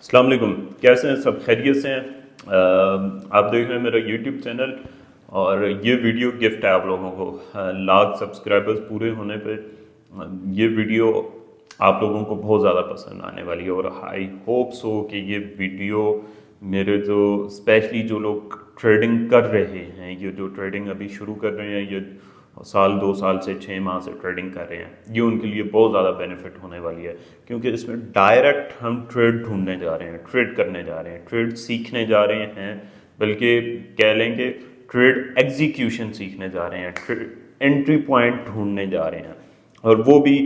अस्सलाम वालेकुम। कैसे हैं सब? खैरियत से हैं? आप देख रहे हैं मेरा यूट्यूब चैनल और ये वीडियो गिफ्ट है आप लोगों को। लाख सब्सक्राइबर्स पूरे होने पे ये वीडियो आप लोगों को बहुत ज़्यादा पसंद आने वाली है और आई होप सो कि ये वीडियो मेरे जो स्पेशली जो लोग ट्रेडिंग कर रहे हैं, ये जो ट्रेडिंग अभी शुरू कर रहे हैं, ये साल 2 साल से 6 माह से ट्रेडिंग कर रहे हैं, ये उनके लिए बहुत ज़्यादा बेनिफिट होने वाली है। क्योंकि इसमें डायरेक्ट हम ट्रेड ढूंढने जा रहे हैं, ट्रेड करने जा रहे हैं, ट्रेड सीखने जा रहे हैं, बल्कि कह लेंगे ट्रेड एग्जीक्यूशन सीखने जा रहे हैं, ट्रेड एंट्री पॉइंट ढूंढने जा रहे हैं। और वो भी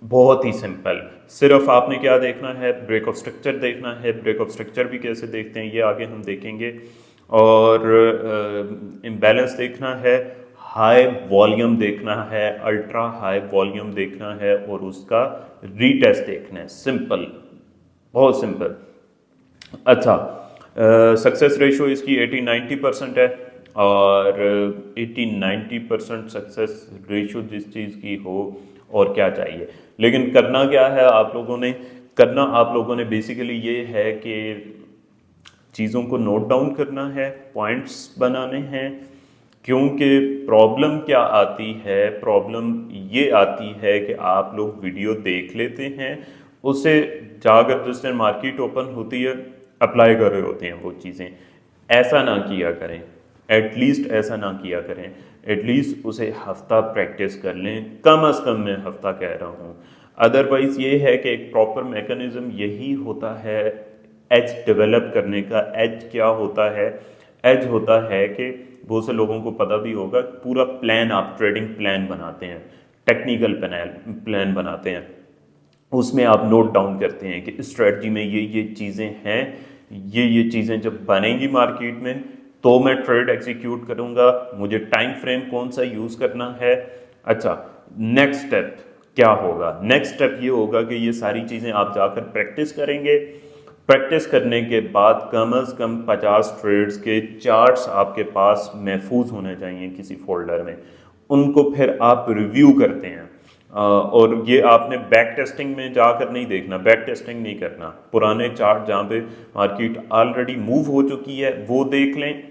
बहुत ही सिंपल। सिर्फ आपने क्या देखना है, ब्रेक ऑफ स्ट्रक्चर देखना है। ब्रेक ऑफ स्ट्रक्चर भी कैसे देखते हैं ये आगे हम देखेंगे। और इम्बैलेंस देखना है, हाई वॉल्यूम देखना है, अल्ट्रा हाई वॉल्यूम देखना है और उसका रीटेस्ट देखना है। सिंपल, बहुत सिंपल। अच्छा, सक्सेस रेशो इसकी 80-90% है और 80-90% सक्सेस रेशो जिस चीज़ की हो और क्या चाहिए। लेकिन करना क्या है आप लोगों ने? करना आप लोगों ने बेसिकली ये है कि चीज़ों को नोट डाउन करना है, पॉइंट्स बनाने हैं। क्योंकि प्रॉब्लम क्या आती है? प्रॉब्लम ये आती है कि आप लोग वीडियो देख लेते हैं, उसे जाकर जिस दिन मार्केट ओपन होती है अप्लाई कर रहे होते हैं वो चीज़ें। ऐसा ना किया करें, एटलीस्ट ऐसा ना किया करें। एटलीस्ट उसे हफ्ता प्रैक्टिस कर लें, कम अज़ कम मैं हफ्ता कह रहा हूँ। अदरवाइज़ ये है कि एक प्रॉपर मैकेनिज़्म यही होता है एज डेवलप करने का। एज क्या होता है? एज होता है कि बहुत से लोगों को पता भी होगा, पूरा प्लान आप ट्रेडिंग प्लान बनाते हैं, टेक्निकल प्लान बनाते हैं। उसमें आप नोट डाउन करते हैं कि स्ट्रेटजी में ये चीज़ें हैं, ये चीज़ें जब बनेंगी मार्केट में तो मैं ट्रेड एग्जीक्यूट करूंगा, मुझे टाइम फ्रेम कौन सा यूज़ करना है। अच्छा, नेक्स्ट स्टेप क्या होगा? नेक्स्ट स्टेप ये होगा कि ये सारी चीज़ें आप जाकर प्रैक्टिस करेंगे। प्रैक्टिस करने के बाद कम अज़ कम 50 ट्रेड्स के चार्ट्स आपके पास महफूज होने चाहिए किसी फोल्डर में। उनको फिर आप रिव्यू करते हैं। और ये आपने बैक टेस्टिंग में जाकर नहीं देखना, बैक टेस्टिंग नहीं करना। पुराने चार्ट जहाँ पे मार्केट ऑलरेडी मूव हो चुकी है वो देख लें,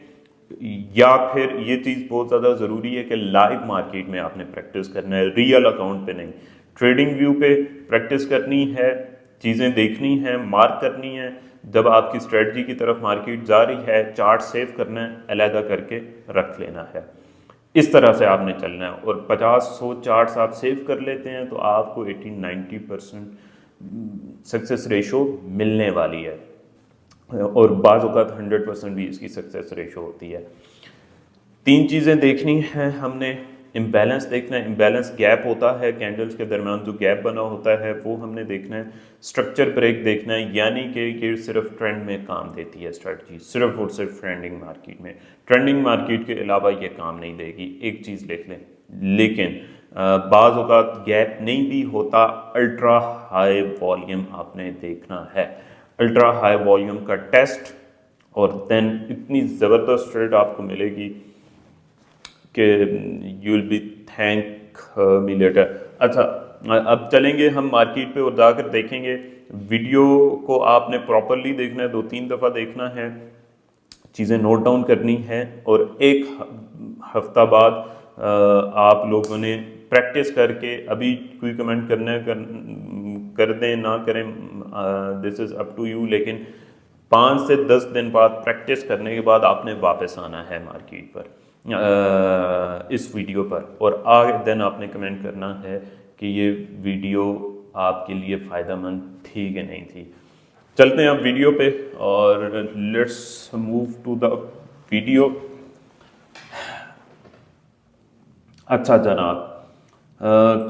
या फिर ये चीज़ बहुत ज़्यादा ज़रूरी है कि लाइव मार्केट में आपने प्रैक्टिस करना है, रियल अकाउंट पे नहीं। ट्रेडिंग व्यू पे प्रैक्टिस करनी है, चीज़ें देखनी है, मार्क करनी है। जब आपकी स्ट्रेटजी की तरफ मार्केट जा रही है, चार्ट सेव करना है, अलहदा करके रख लेना है। इस तरह से आपने चलना है और 50-100 चार्ट्स आप सेव कर लेते हैं तो आपको 80-90% सक्सेस रेशो मिलने वाली है। और बाज़ औक़ात 100% भी इसकी सक्सेस रेशो होती है। 3 चीज़ें देखनी हैं हमने। इम्बैलेंस देखना है, इम्बैलेंस गैप होता है, कैंडल्स के दरमियान जो गैप बना होता है वो हमने देखना है। स्ट्रक्चर ब्रेक देखना है, यानी कि सिर्फ ट्रेंड में काम देती है स्ट्रेटजी, सिर्फ और सिर्फ ट्रेंडिंग मार्केट में। ट्रेंडिंग मार्केट के अलावा ये काम नहीं देगी, एक चीज़ लिख लें। लेकिन बाज़ औक़ात गैप नहीं भी होता, अल्ट्रा हाई वॉल्यूम आपने देखना है। अल्ट्रा हाई वॉल्यूम का टेस्ट और देन इतनी ज़बरदस्त ट्रेड आपको मिलेगी कि you will be thank me later. अच्छा, अब चलेंगे हम मार्केट पे और जाकर देखेंगे। वीडियो को आपने प्रॉपरली देखना है, 2-3 दफ़ा देखना है, चीज़ें नोट डाउन करनी है और एक हफ्ता बाद आप लोगों ने प्रैक्टिस करके, अभी कोई कमेंट कर दें ना करें, this is up to you, लेकिन 5 से 10 दिन बाद प्रैक्टिस करने के बाद आपने वापस आना है मार्केट पर, इस वीडियो पर, और आगे देन आपने कमेंट करना है कि ये वीडियो आपके लिए फ़ायदेमंद थी कि नहीं थी। चलते हैं अब वीडियो पे और let's move to the video. अच्छा जनाब,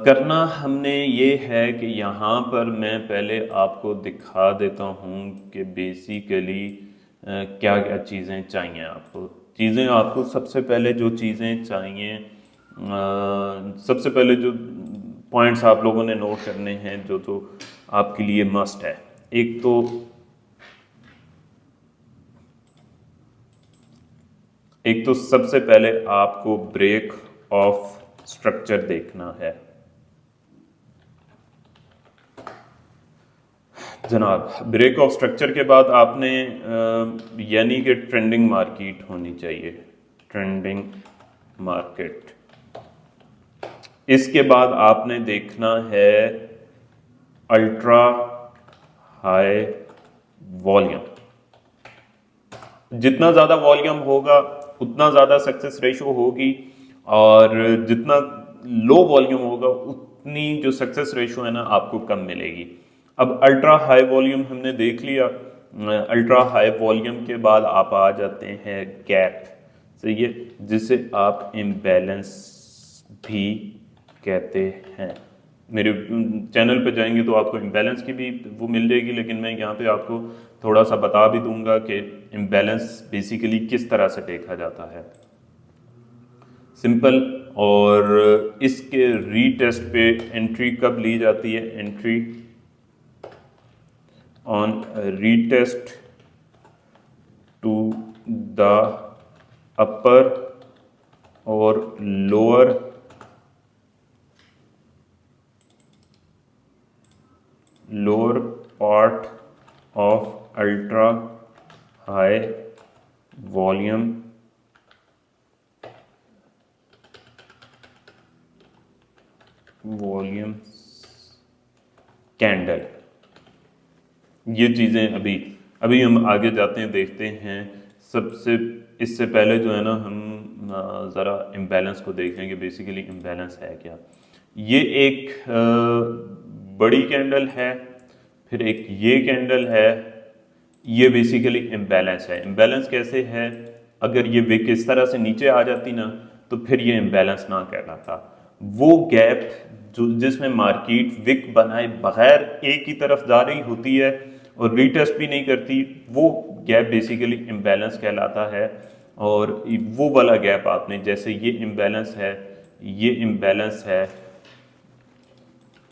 करना हमने ये है कि यहाँ पर मैं पहले आपको दिखा देता हूँ कि बेसिकली क्या क्या चीज़ें चाहिए आपको। चीज़ें आपको सबसे पहले जो चीज़ें चाहिए, सबसे पहले जो पॉइंट्स आप लोगों ने नोट करने हैं, जो आपके लिए मस्ट है। एक तो सबसे पहले आपको ब्रेक ऑफ स्ट्रक्चर देखना है। जनाब ब्रेक ऑफ स्ट्रक्चर के बाद आपने यानी कि ट्रेंडिंग मार्केट होनी चाहिए, ट्रेंडिंग मार्केट। इसके बाद आपने देखना है अल्ट्रा हाई वॉल्यूम। जितना ज़्यादा वॉल्यूम होगा उतना ज़्यादा सक्सेस रेशो होगी, और जितना लो वॉल्यूम होगा उतनी जो सक्सेस रेशो है ना आपको कम मिलेगी। अब अल्ट्रा हाई वॉल्यूम हमने देख लिया। अल्ट्रा हाई वॉल्यूम के बाद आप आ जाते हैं गैप, सही है, जिसे आप इम्बैलेंस भी कहते हैं। मेरे चैनल पे जाएंगे तो आपको इम्बैलेंस की भी वो मिल जाएगी, लेकिन मैं यहाँ पे आपको थोड़ा सा बता भी दूंगा कि इम्बैलेंस बेसिकली किस तरह से देखा जाता है। सिंपल। और इसके रीटेस्ट पे एंट्री कब ली जाती है? Entry on retest to the upper और lower part of ultra high volume candle. ये चीज़ें अभी हम आगे जाते हैं, देखते हैं। इससे पहले जो है ना हम ज़रा इम्बैलेंस को देख लेंगे। बेसिकली इम्बैलेंस है क्या? ये एक बड़ी कैंडल है, फिर एक ये कैंडल है। ये बेसिकली इम्बैलेंस है। इम्बैलेंस कैसे है? अगर ये विक इस तरह से नीचे आ जाती ना तो फिर ये इम्बैलेंस ना कहलाता। वो गैप जो जिसमें मार्केट विक बनाए बगैर एक ही तरफ जा रही होती है और रीटेस्ट भी नहीं करती, वो गैप बेसिकली इम्बैलेंस कहलाता है। और वो वाला गैप आपने, जैसे ये इम्बैलेंस है, ये इम्बैलेंस है,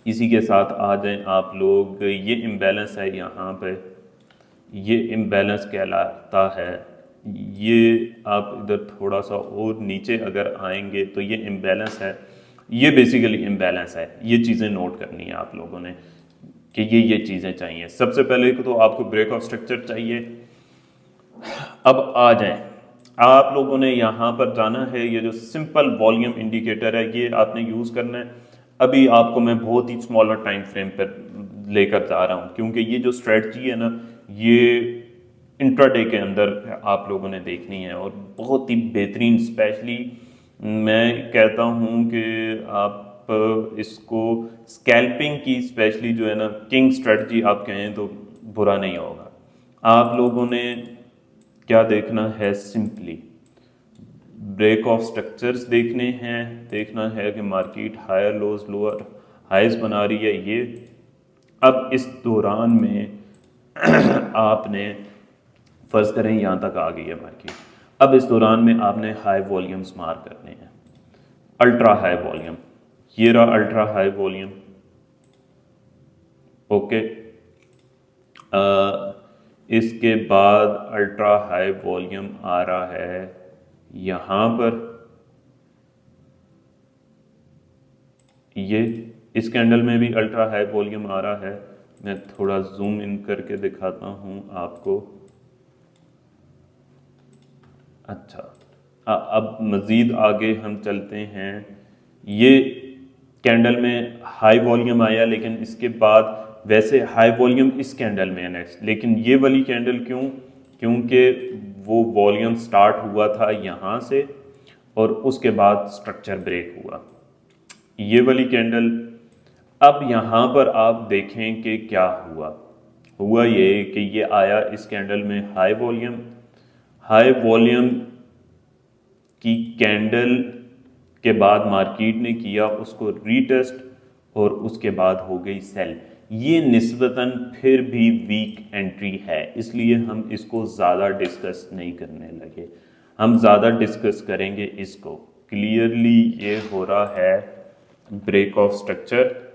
इसी के साथ आ जाएं आप लोग, ये इम्बैलेंस है यहाँ पे, ये इम्बैलेंस कहलाता है। ये आप इधर थोड़ा सा और नीचे अगर आएंगे तो ये इम्बैलेंस है, ये बेसिकली इम्बैलेंस है। ये चीज़ें नोट करनी है आप लोगों ने कि ये चीज़ें चाहिए। सबसे पहले तो आपको ब्रेक ऑफ स्ट्रक्चर चाहिए। अब आ जाएं, आप लोगों ने यहाँ पर जाना है, ये जो सिंपल वॉल्यूम इंडिकेटर है ये आपने यूज़ करना है। अभी आपको मैं बहुत ही स्मॉलर टाइम फ्रेम पर लेकर जा रहा हूँ, क्योंकि ये जो स्ट्रेटजी है ना ये इंट्राडे के अंदर आप लोगों ने देखनी है, और बहुत ही बेहतरीन। स्पेशली मैं कहता हूँ कि आप इसको स्कैल्पिंग की स्पेशली जो है ना किंग स्ट्रेटजी आप कहें तो बुरा नहीं होगा। आप लोगों ने क्या देखना है? सिंपली ब्रेक ऑफ स्ट्रक्चर्स देखने हैं। देखना है कि market higher lows lower highs बना रही है ये। अब इस दौरान में आपने फर्ज करें यहाँ तक आ गई है मार्केट, अब इस दौरान में आपने हाई वॉल्यूम्स मार्क करने हैं, अल्ट्रा हाई वॉल्यूम। ये रहा अल्ट्रा हाई वॉल्यूम, ओके। इसके बाद अल्ट्रा हाई वॉल्यूम आ रहा है यहाँ पर, ये इस कैंडल में भी अल्ट्रा हाई वॉल्यूम आ रहा है। मैं थोड़ा जूम इन करके दिखाता हूँ आपको। अच्छा, अब मज़ीद आगे हम चलते हैं। ये कैंडल में हाई वॉल्यूम आया, लेकिन इसके बाद वैसे हाई वॉल्यूम इस कैंडल में है नेक्स्ट, लेकिन ये वाली कैंडल क्यों? क्योंकि वो वॉल्यूम स्टार्ट हुआ था यहाँ से और उसके बाद स्ट्रक्चर ब्रेक हुआ, ये वाली कैंडल। अब यहाँ पर आप देखें कि क्या हुआ ये कि ये आया इस कैंडल में हाई वॉल्यूम की कैंडल के बाद मार्केट ने किया उसको रीटेस्ट और उसके बाद हो गई सेल। ये निस्बतन फिर भी वीक एंट्री है, इसलिए हम इसको ज़्यादा डिस्कस नहीं करने लगे। हम ज़्यादा डिस्कस करेंगे इसको। क्लियरली ये हो रहा है break of structure.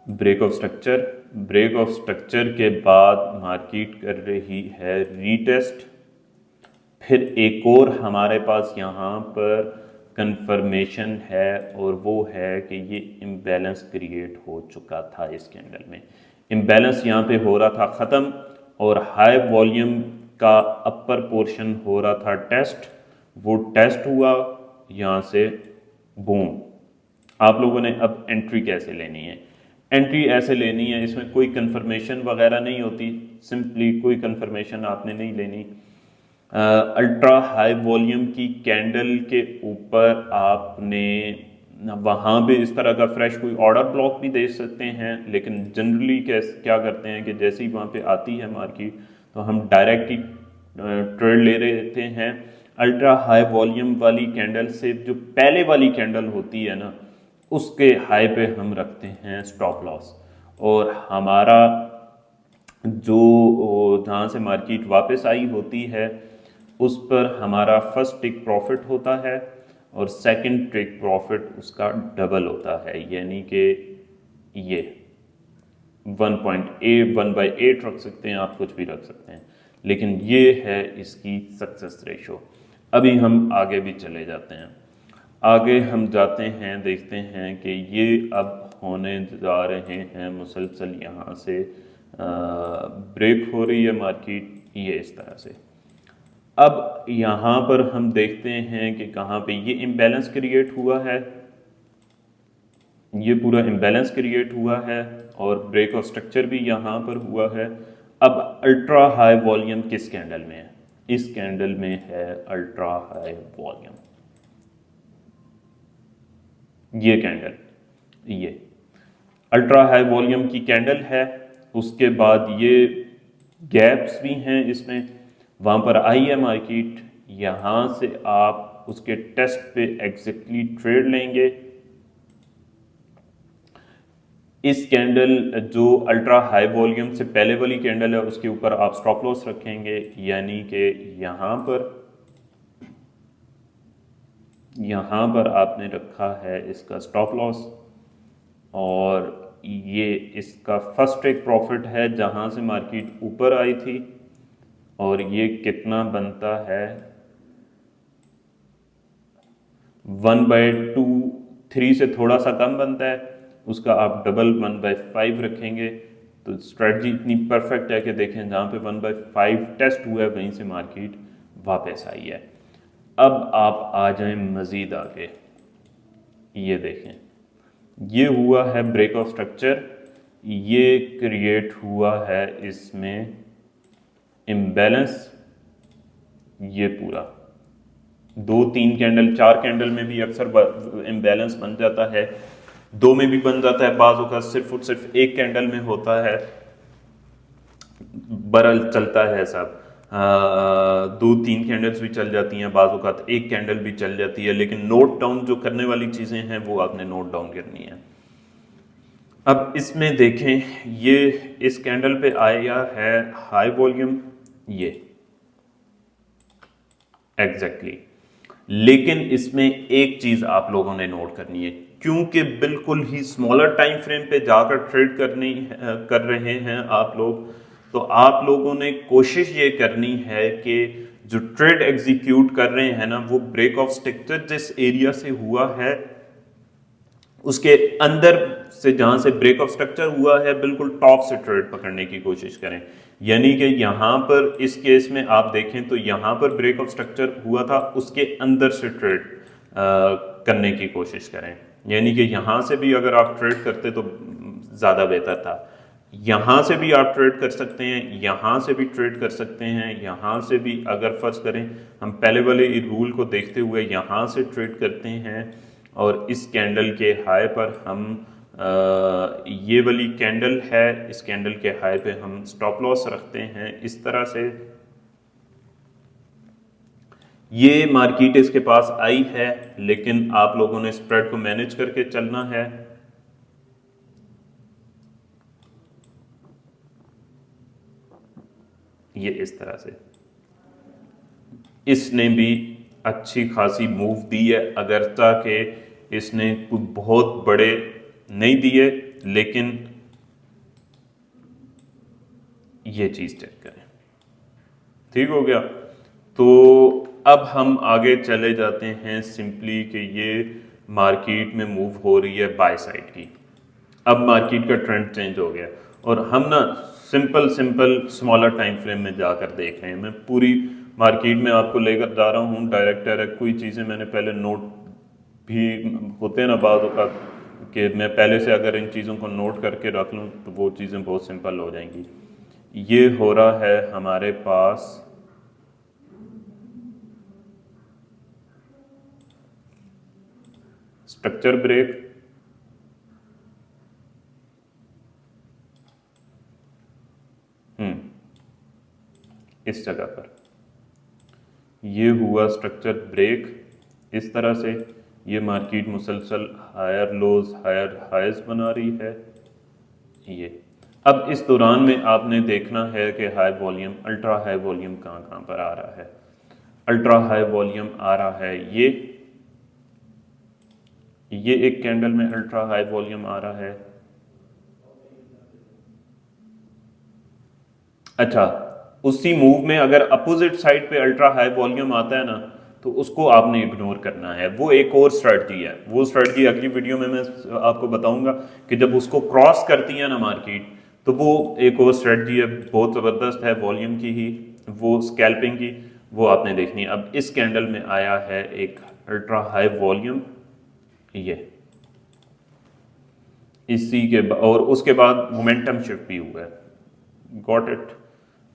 Break of structure के बाद मार्केट कर रही है रीटेस्ट। फिर एक और हमारे पास यहाँ पर कंफर्मेशन है और वो है कि ये इम्बैलेंस क्रिएट हो चुका था इस कैंडल में। इम्बैलेंस यहाँ पे हो रहा था ख़त्म और हाई वॉल्यूम का अपर पोर्शन हो रहा था टेस्ट, वो टेस्ट हुआ यहाँ से, बूम। आप लोगों ने अब एंट्री कैसे लेनी है? एंट्री ऐसे लेनी है, इसमें कोई कंफर्मेशन वगैरह नहीं होती, सिंपली कोई कंफर्मेशन आपने नहीं लेनी। अल्ट्रा हाई वॉल्यूम की कैंडल के ऊपर आपने वहाँ भी इस तरह का फ्रेश कोई ऑर्डर ब्लॉक भी दे सकते हैं, लेकिन जनरली क्या करते हैं कि जैसे ही वहाँ पे आती है मार्केट तो हम डायरेक्ट ही ट्रेड ले लेते हैं। अल्ट्रा हाई वॉल्यूम वाली कैंडल से जो पहले वाली कैंडल होती है ना, उसके हाई पे हम रखते हैं स्टॉप लॉस, और हमारा जो जहाँ से मार्केट वापस आई होती है उस पर हमारा फर्स्ट टेक प्रॉफिट होता है और सेकंड टेक प्रॉफिट उसका डबल होता है, यानी कि ये 1.8 1/8 रख सकते हैं आप, कुछ भी रख सकते हैं, लेकिन ये है इसकी सक्सेस रेशो। अभी हम आगे भी चले जाते हैं, आगे हम जाते हैं, देखते हैं कि ये अब होने जा रहे हैं मुसलसल, यहाँ से ब्रेक हो रही है मार्केट ये इस तरह से। अब यहाँ पर हम देखते हैं कि कहाँ पे ये इम्बैलेंस क्रिएट हुआ है, ये पूरा इम्बैलेंस क्रिएट हुआ है और ब्रेक ऑफ स्ट्रक्चर भी यहाँ पर हुआ है। अब अल्ट्रा हाई वॉल्यूम किस कैंडल में है? इस कैंडल में है अल्ट्रा हाई वॉल्यूम, ये कैंडल, ये अल्ट्रा हाई वॉल्यूम की कैंडल है। उसके बाद ये गैप्स भी हैं इसमें, वहाँ पर आई है मार्केट, यहाँ से आप उसके टेस्ट पे एग्जैक्टली ट्रेड लेंगे। इस कैंडल जो अल्ट्रा हाई वॉल्यूम से पहले वाली कैंडल है उसके ऊपर आप स्टॉप लॉस रखेंगे, यानी कि यहाँ पर आपने रखा है इसका स्टॉप लॉस, और ये इसका फर्स्ट टेक प्रॉफिट है जहाँ से मार्केट ऊपर आई थी, और ये कितना बनता है 1/2, 3 से थोड़ा सा कम बनता है, उसका आप डबल 1/5 रखेंगे। तो स्ट्रेटजी इतनी परफेक्ट है कि देखें जहाँ पे 1/5 टेस्ट हुआ है वहीं से मार्केट वापस आई है। अब आप आ जाएं मज़ीद आगे, ये देखें, ये हुआ है ब्रेक ऑफ स्ट्रक्चर, ये क्रिएट हुआ है इसमें इम्बैलेंस, ये पूरा 2-3 कैंडल 4 कैंडल में भी अक्सर इम्बैलेंस बन जाता है, 2 में भी बन जाता है, बाज़ों का सिर्फ और सिर्फ 1 कैंडल में होता है, बरल चलता है सब। 2-3 कैंडल्स भी चल जाती हैं, बाज़ों का 1 कैंडल भी चल जाती है, लेकिन नोट डाउन जो करने वाली चीज़ें हैं वो आपने नोट डाउन करनी है। अब इसमें देखें, ये इस कैंडल पे आया है हाई वॉल्यूम, ये एग्जैक्टली लेकिन इसमें एक चीज आप लोगों ने नोट करनी है, क्योंकि बिल्कुल ही स्मॉलर टाइम फ्रेम पे जाकर ट्रेड कर रहे हैं आप लोग, तो आप लोगों ने कोशिश ये करनी है कि जो ट्रेड एग्जीक्यूट कर रहे हैं ना, वो ब्रेक ऑफ स्ट्रक्चर जिस एरिया से हुआ है उसके अंदर से, जहां से ब्रेक ऑफ स्ट्रक्चर हुआ है, बिल्कुल टॉप से ट्रेड पकड़ने की कोशिश करें। यानी कि यहां पर इस केस में आप देखें तो यहां पर ब्रेक ऑफ स्ट्रक्चर हुआ था, उसके अंदर से ट्रेड करने की कोशिश करें। यानी कि यहां से भी अगर आप ट्रेड करते तो ज़्यादा बेहतर था। यहां से भी आप ट्रेड कर सकते हैं, यहां से भी ट्रेड कर सकते हैं, यहां से भी, अगर फर्ज करें हम पहले वाले रूल को देखते हुए यहां से ट्रेड करते हैं और इस कैंडल के हाई पर हम ये वाली कैंडल है, इस कैंडल के हाई पे हम स्टॉप लॉस रखते हैं इस तरह से। ये मार्केट इसके पास आई है, लेकिन आप लोगों ने स्प्रेड को मैनेज करके चलना है। ये इस तरह से इसने भी अच्छी खासी मूव दी है, अगरचा के इसने कोई बहुत बड़े नहीं दिए, लेकिन ये चीज चेक करें, ठीक हो गया। तो अब हम आगे चले जाते हैं सिंपली कि ये मार्केट में मूव हो रही है बाय साइड की। अब मार्केट का ट्रेंड चेंज हो गया और हम ना simple simple smaller time frame में जाकर देख रहे हैं। मैं पूरी मार्केट में आपको लेकर जा रहा हूँ डायरेक्ट डायरेक्ट। कोई चीज़ें मैंने पहले नोट भी होते हैं ना बाद औक़ात कि मैं पहले से अगर इन चीज़ों को नोट करके रख लूँ तो वो चीज़ें बहुत सिंपल हो जाएंगी। ये हो रहा है हमारे पास स्ट्रक्चर ब्रेक, इस जगह पर ये हुआ स्ट्रक्चर ब्रेक इस तरह से। ये मार्केट मुसलसल हायर लोज हायर हाइज बना रही है। ये अब इस दौरान में आपने देखना है कि high volume ultra high volume कहाँ कहाँ पर आ रहा है। अल्ट्रा हाई वॉल्यूम आ रहा है ये एक कैंडल में अल्ट्रा हाई वॉल्यूम आ रहा है। अच्छा, उसी मूव में अगर अपोजिट साइड पे अल्ट्रा हाई वॉल्यूम आता है ना तो उसको आपने इग्नोर करना है। वो एक और स्ट्रेटजी है। वो स्ट्रेटजी अगली वीडियो में मैं आपको बताऊंगा कि जब उसको क्रॉस करती है ना मार्केट तो वो एक और स्ट्रेटजी है, बहुत ज़बरदस्त है वॉल्यूम की ही, वो स्कैल्पिंग की, वो आपने देखनी है। अब इस कैंडल में आया है एक अल्ट्रा हाई वॉल्यूम, ये इसी के और उसके बाद मोमेंटम शिफ्ट भी हुआ है। Got it.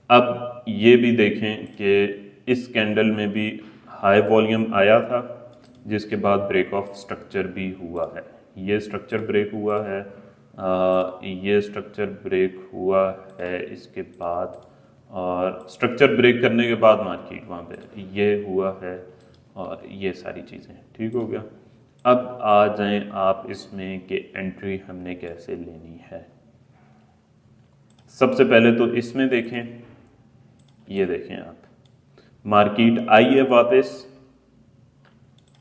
अब ये भी देखें कि इस कैंडल में भी हाई वॉल्यूम आया था जिसके बाद ब्रेक ऑफ स्ट्रक्चर भी हुआ है। ये स्ट्रक्चर ब्रेक हुआ है, ये स्ट्रक्चर ब्रेक हुआ है इसके बाद, और स्ट्रक्चर ब्रेक करने के बाद मार्केट वहाँ पे ये हुआ है और ये सारी चीज़ें ठीक हो गया। अब आ जाएं आप इसमें कि एंट्री हमने कैसे लेनी है। सबसे पहले तो इसमें देखें, ये देखें आप, मार्केट आई है वापस,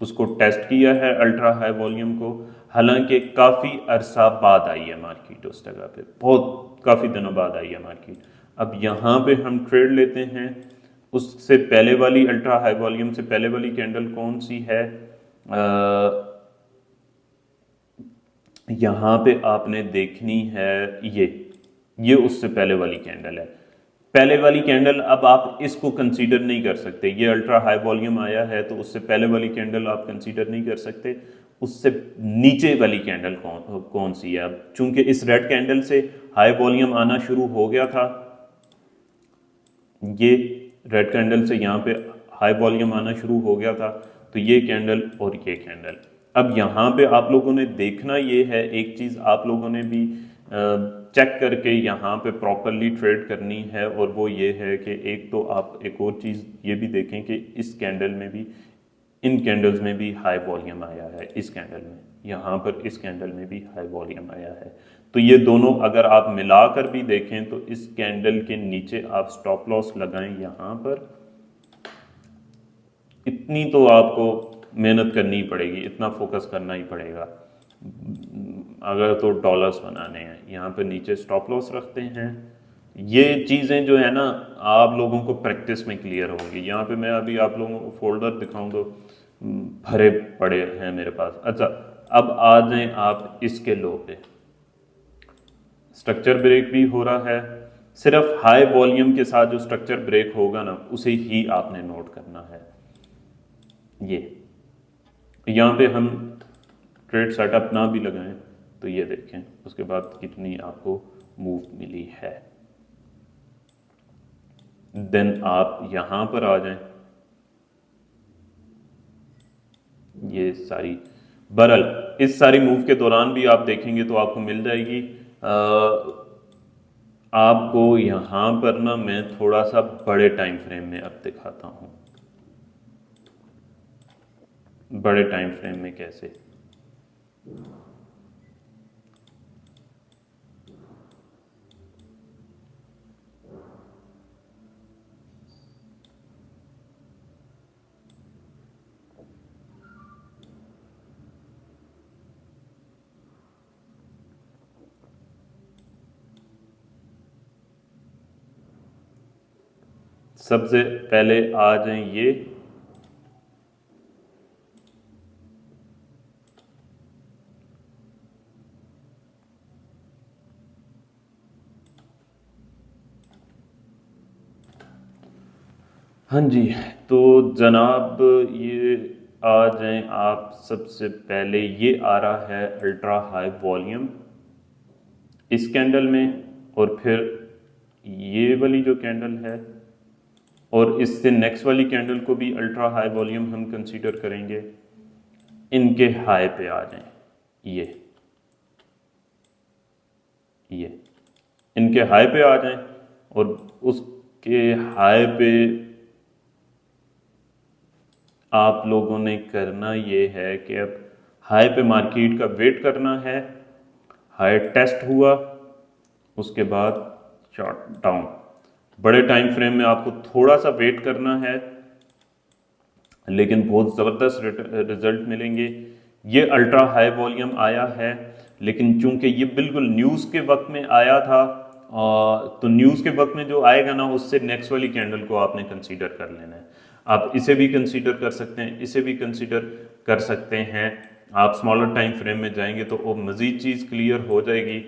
उसको टेस्ट किया है अल्ट्रा हाई वॉल्यूम को। हालांकि काफ़ी अरसा बाद आई है मार्केट उस जगह पे, बहुत काफ़ी दिनों बाद आई है मार्केट। अब यहाँ पे हम ट्रेड लेते हैं। उससे पहले वाली अल्ट्रा हाई वॉल्यूम से पहले वाली कैंडल कौन सी है? यहाँ पे आपने देखनी है ये उससे पहले वाली कैंडल है। पहले वाली कैंडल अब आप इसको कंसीडर नहीं कर सकते। ये अल्ट्रा हाई वॉल्यूम आया है तो उससे पहले वाली कैंडल आप कंसीडर नहीं कर सकते। उससे नीचे वाली कैंडल कौन सी है? अब चूंकि इस रेड कैंडल से हाई वॉल्यूम आना शुरू हो गया था, ये रेड कैंडल से यहाँ पे हाई वॉल्यूम आना शुरू हो गया था, तो ये कैंडल और ये कैंडल। अब यहाँ पे आप लोगों ने देखना ये है, एक चीज़ आप लोगों ने भी चेक करके यहाँ पे प्रॉपरली ट्रेड करनी है, और वो ये है कि एक तो आप एक और चीज़ ये भी देखें कि इस कैंडल में भी, इन कैंडल्स में भी हाई वॉल्यूम आया है। इस कैंडल में, यहाँ पर इस कैंडल में भी हाई वॉल्यूम आया है। तो ये दोनों अगर आप मिलाकर भी देखें तो इस कैंडल के नीचे आप स्टॉप लॉस लगाएं यहाँ पर। इतनी तो आपको मेहनत करनी ही पड़ेगी, इतना फोकस करना ही पड़ेगा अगर तो डॉलर्स बनाने हैं। यहाँ पे नीचे स्टॉप लॉस रखते हैं। ये चीज़ें जो है ना आप लोगों को प्रैक्टिस में क्लियर होंगी। यहाँ पे मैं अभी आप लोगों को फोल्डर दिखाऊं तो भरे पड़े हैं मेरे पास। अच्छा, अब आ जाएं आप इसके लो पे। स्ट्रक्चर ब्रेक भी हो रहा है। सिर्फ हाई वॉल्यूम के साथ जो स्ट्रक्चर ब्रेक होगा ना उसे ही आपने नोट करना है। ये यहाँ पे हम ट्रेड सेटअप ना भी लगाएं तो ये देखें उसके बाद कितनी आपको मूव मिली है। देन आप यहाँ पर आ जाएं। ये सारी बहरहाल इस सारी मूव के दौरान भी आप देखेंगे तो आपको मिल जाएगी। आपको यहाँ पर ना मैं थोड़ा सा बड़े टाइम फ्रेम में अब दिखाता हूँ। बड़े टाइम फ्रेम में कैसे? सबसे पहले आ जाए ये हाँ जी, तो जनाब ये आ जाएं आप। सबसे पहले ये आ रहा है अल्ट्रा हाई वॉल्यूम इस कैंडल में, और फिर ये वाली जो कैंडल है, और इससे नेक्स्ट वाली कैंडल को भी अल्ट्रा हाई वॉल्यूम हम कंसीडर करेंगे। इनके हाई पे आ जाएं, ये इनके हाई पे आ जाएं, और उसके हाई पे आप लोगों ने करना ये है कि अब हाई पे मार्केट का वेट करना है। हाई टेस्ट हुआ, उसके बाद शॉर्ट डाउन। बड़े टाइम फ्रेम में आपको थोड़ा सा वेट करना है, लेकिन बहुत ज़बरदस्त रिजल्ट मिलेंगे। ये अल्ट्रा हाई वॉल्यूम आया है, लेकिन चूंकि ये बिल्कुल न्यूज़ के वक्त में आया था, तो न्यूज़ के वक्त में जो आएगा ना, उससे नेक्स्ट वाली कैंडल को आपने कंसीडर कर लेना है। आप इसे भी कंसीडर कर सकते हैं, इसे भी कंसीडर कर सकते हैं। आप स्मॉलर टाइम फ्रेम में जाएंगे तो वो मज़ीद चीज़ क्लियर हो जाएगी।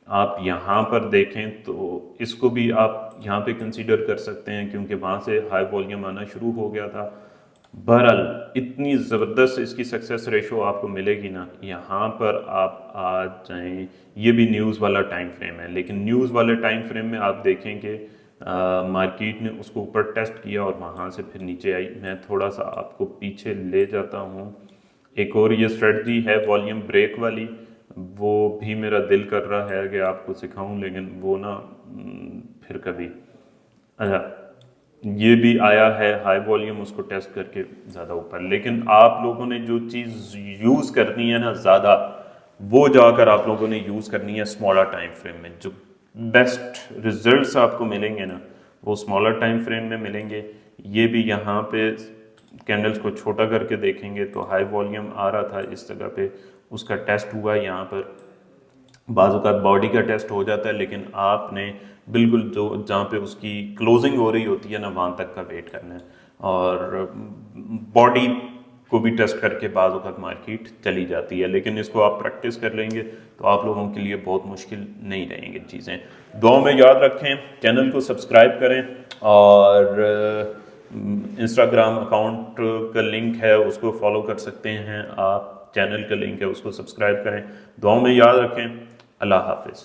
आप यहाँ पर देखें तो इसको भी आप यहाँ पे कंसीडर कर सकते हैं, क्योंकि वहाँ से हाई वॉल्यूम आना शुरू हो गया था। बहरहाल इतनी ज़बरदस्त इसकी सक्सेस रेशो आपको मिलेगी ना। यहाँ पर आप आ जाएं, ये भी न्यूज़ वाला टाइम फ्रेम है, लेकिन न्यूज़ वाले टाइम फ्रेम में आप देखेंगे मार्केट ने उसको ऊपर टेस्ट किया और वहाँ से फिर नीचे आई। मैं थोड़ा सा आपको पीछे ले जाता हूँ। एक और ये स्ट्रेटजी है वॉल्यूम ब्रेक वाली, वो भी मेरा दिल कर रहा है कि आपको सिखाऊं, लेकिन वो ना फिर कभी। अच्छा, ये भी आया है हाई वॉल्यूम, उसको टेस्ट करके ज़्यादा ऊपर। लेकिन आप लोगों ने जो चीज़ यूज़ करनी है ना ज़्यादा, वो जाकर आप लोगों ने यूज़ करनी है स्मॉलर टाइम फ्रेम में। जो बेस्ट रिजल्ट्स आपको मिलेंगे ना, वो स्मॉलर टाइम फ्रेम में मिलेंगे। ये भी यहाँ पे कैंडल्स को छोटा करके देखेंगे तो हाई वॉल्यूम आ रहा था इस जगह पे, उसका टेस्ट हुआ यहाँ पर। बाज़ बॉडी का टेस्ट हो जाता है, लेकिन आपने बिल्कुल जो जहाँ पे उसकी क्लोजिंग हो रही होती है ना, वहाँ तक का वेट करना है। और बॉडी को भी टेस्ट करके बाज़ वक़्त मार्केट चली जाती है, लेकिन इसको आप प्रैक्टिस कर लेंगे तो आप लोगों के लिए बहुत मुश्किल नहीं रहेंगी चीज़ें। दुआ में याद रखें, चैनल को सब्सक्राइब करें, और इंस्टाग्राम अकाउंट का लिंक है उसको फॉलो कर सकते हैं आप। चैनल का लिंक है उसको सब्सक्राइब करें। दुआ में याद रखें। अल्लाह हाफिज़।